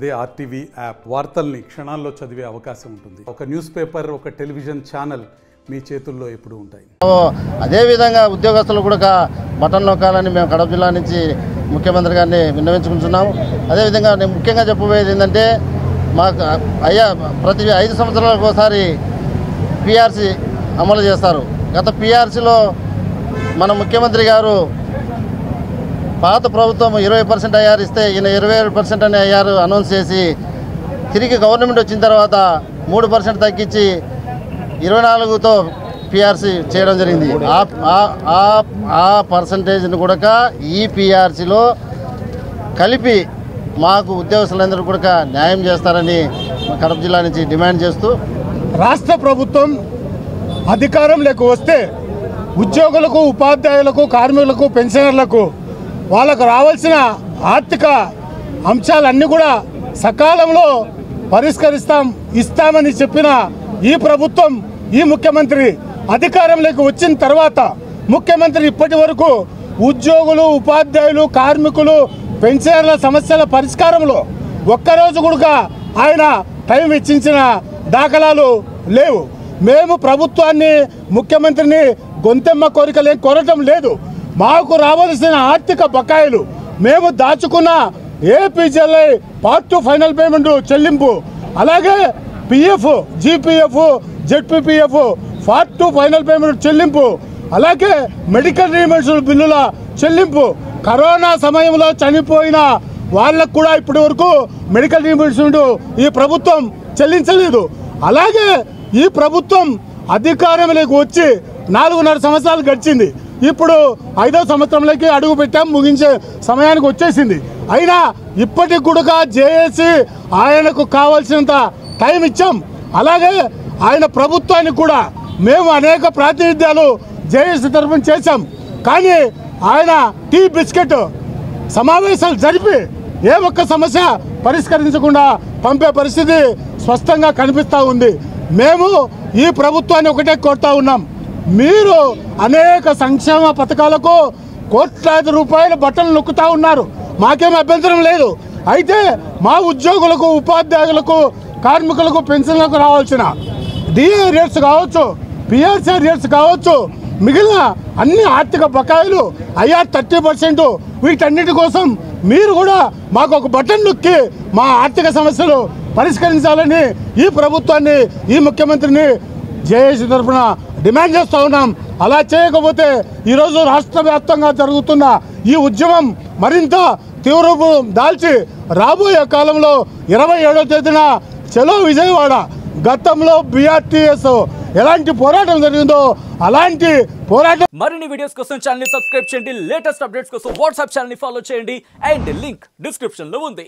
అదే RTV app వార్తల్ని క్షణాల్లో చదివే అవకాశం ఉంటుంది. ఒక న్యూస్ పేపర్, ఒక టెలివిజన్ ఛానల్ మీ చేతుల్లో ఎప్పుడు ఉంటాయి. అదేవిధంగా ఉద్యోగస్తులు కూడా బటన్ నొక్కాలని మేము కడప జిల్లా నుంచి ముఖ్యమంత్రి గారిని విన్నవించుకుంటున్నాము. అదేవిధంగా నేను ముఖ్యంగా చెప్పబోయేది ఏంటంటే మాకు ప్రతి 5 సంవత్సరాలకు ఒకసారి పిఆర్సీ అమలు చేస్తారు. గత పిఆర్సీలో మన ముఖ్యమంత్రి గారు పాత ప్రభుత్వం 20% ఐఆర్ ఇస్తే ఈయన 27% అని ఐఆర్ అనౌన్స్ చేసి తిరిగి గవర్నమెంట్ వచ్చిన తర్వాత 3% తగ్గించి 24తో పిఆర్సీ చేయడం జరిగింది. ఆ పర్సంటేజ్ని కూడా ఈ పిఆర్సీలో కలిపి మాకు ఉద్యోగస్తులందరూ కూడా న్యాయం చేస్తారని కడప జిల్లా నుంచి డిమాండ్ చేస్తూ రాష్ట్ర ప్రభుత్వం అధికారంలోకి వస్తే ఉద్యోగులకు, ఉపాధ్యాయులకు, కార్మికులకు, పెన్షనర్లకు వాళ్ళకు రావాల్సిన ఆర్థిక అంశాలన్నీ కూడా సకాలంలో ఇస్తామని చెప్పిన ఈ ప్రభుత్వం, ఈ ముఖ్యమంత్రి అధికారంలోకి వచ్చిన తర్వాత ముఖ్యమంత్రి ఇప్పటి వరకు ఉద్యోగులు, ఉపాధ్యాయులు, కార్మికులు, పెన్షనర్ల సమస్యల పరిష్కారంలో ఒక్కరోజు కూడా ఆయన టైం వెచ్చించిన దాఖలాలు లేవు. మేము ప్రభుత్వాన్ని, ముఖ్యమంత్రిని గొంతెమ్మ కోరికలేం కోరటం లేదు. మాకు రావాల్సిన ఆర్థిక బకాయిలు, మేము దాచుకున్న ఏపీజీఎల్ఐ పార్ట్ 2 ఫైనల్ పేమెంట్ చెల్లింపు, అలాగే PF, GPF, ZPPF part 2 final payment చెల్లింపు, అలాగే మెడికల్ రీయింబర్స్మెంట్ బిల్లుల చెల్లింపు, కరోనా సమయంలో చనిపోయిన వాళ్ళకు కూడా ఇప్పటి వరకు మెడికల్ రీయింబర్స్మెంట్ ఈ ప్రభుత్వం చెల్లించలేదు. అలాగే ఈ ప్రభుత్వం అధికారంలోకి వచ్చి 4.5 సంవత్సరాలు గడిచింది. ఇప్పుడు 5వ సంవత్సరంలోకి అడుగు పెట్టాం, ముగించే సమయానికి వచ్చేసింది. అయినా ఇప్పటికి కూడా జేఏసీ ఆయనకు కావాల్సినంత టైం ఇచ్చాం. అలాగే ఆయన ప్రభుత్వానికి కూడా మేము అనేక ప్రాతినిధ్యాలు జేఏసీ తరఫున చేశాం. కానీ ఆయన టీ బిస్కెట్ సమావేశాలు జరిపి ఏ ఒక్క సమస్య పరిష్కరించకుండా పంపే పరిస్థితి స్పష్టంగా కనిపిస్తూ ఉంది. మేము ఈ ప్రభుత్వాన్ని ఒకటే కోరుతా ఉన్నాం, మీరు అనేక సంక్షేమ పథకాలకు కోట్లాది రూపాయల బట్టలు నొక్కుతా ఉన్నారు, మాకేం అభ్యంతరం లేదు. అయితే మా ఉద్యోగులకు, ఉపాధ్యాయులకు, కార్మికులకు, పెన్షన్లకు రావాల్సిన డిఏ రేట్స్ కావచ్చు, పిఆర్సీ రేట్స్ కావచ్చు, మిగిలిన అన్ని ఆర్థిక బకాయిలు ఐఆర్ 30%, వీటన్నిటి కోసం మీరు కూడా మాకు ఒక బటన్ నొక్కి మా ఆర్థిక సమస్యలు పరిష్కరించాలని ఈ ప్రభుత్వాన్ని, ఈ ముఖ్యమంత్రిని జేఏసీ తరఫున డిమాండ్ చేస్తూ ఉన్నాం. అలా చేయకపోతే ఈరోజు రాష్ట్ర వ్యాప్తంగా జరుగుతున్న ఈ ఉద్యమం మరింత తీవ్రరూపం దాల్చి రాబోయే కాలంలో 27వ తేదీన చలో విజయవాడ, గతంలో బీఆర్టీఎస్ ఎలాంటి పోరాటం జరిగిందో అలాంటి పోరాటం. మరిన్ని వీడియోస్ కోసం ఛానల్ ని సబ్స్క్రైబ్ చేయండి, లేటెస్ట్ అప్డేట్స్ కోసం వాట్సాప్ ఛానల్ ని ఫాలో చేయండి, అండ్ లింక్ డిస్క్రిప్షన్ లో ఉంది.